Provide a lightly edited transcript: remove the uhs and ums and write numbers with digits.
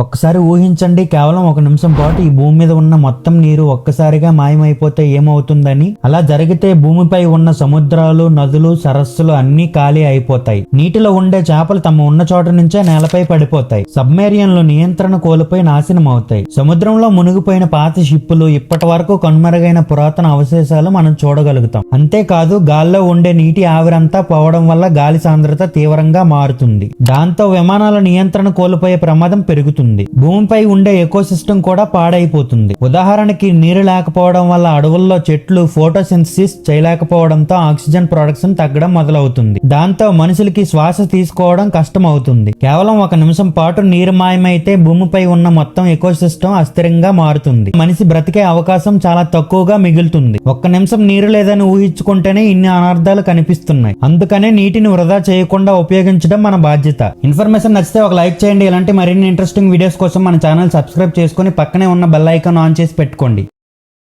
ఒక్కసారి ఊహించండి, కేవలం ఒక నిమిషం పాటు ఈ భూమి మీద ఉన్న మొత్తం నీరు ఒక్కసారిగా మాయమైపోతే ఏమవుతుందని. అలా జరిగితే భూమిపై ఉన్న సముద్రాలు, నదులు, సరస్సులు అన్నీ ఖాళీ అయిపోతాయి. నీటిలో ఉండే చేపలు తమ ఉన్న చోట నుంచే నేలపై పడిపోతాయి. సబ్మెరియన్లు నియంత్రణ కోల్పోయి నాశనం అవుతాయి. సముద్రంలో మునిగిపోయిన పాత షిప్పులు, ఇప్పటి వరకు కనుమరుగైన పురాతన అవశేషాలు మనం చూడగలుగుతాం. అంతేకాదు, గాల్లో ఉండే నీటి ఆవిరంతా పోవడం వల్ల గాలి సాంద్రత తీవ్రంగా మారుతుంది. దాంతో విమానాల నియంత్రణ కోల్పోయే ప్రమాదం పెరుగుతుంది. భూమిపై ఉండే ఎకోసిస్టమ్ కూడా పాడైపోతుంది. ఉదాహరణకి, నీరు లేకపోవడం వల్ల అడవుల్లో చెట్లు ఫోటోసింథసిస్ చేయలేకపోవడంతో ఆక్సిజన్ ప్రొడక్షన్ తగ్గడం మొదలవుతుంది. దాంతో మనుషులకి శ్వాస తీసుకోవడం కష్టం అవుతుంది. కేవలం ఒక నిమిషం పాటు నీరు మాయమైతే భూమిపై ఉన్న మొత్తం ఎకోసిస్టమ్ అస్థిరంగా మారుతుంది. మనిషి బ్రతికే అవకాశం చాలా తక్కువగా మిగులుతుంది. ఒక్క నిమిషం నీరు లేదని ఊహించుకుంటేనే ఇన్ని అనర్థాలు కనిపిస్తున్నాయి. అందుకనే నీటిని వృధా చేయకుండా ఉపయోగించడం మన బాధ్యత. ఇన్ఫర్మేషన్ నచ్చితే ఒక లైక్ చేయండి. ఇలాంటి మరిన్ని ఇంట్రెస్టింగ్ వీడియోస్ కోసం మన ఛానల్ సబ్స్క్రైబ్ చేసుకుని పక్కనే ఉన్న బెల్ ఐకాన్ ఆన్ చేసి పెట్టుకోండి.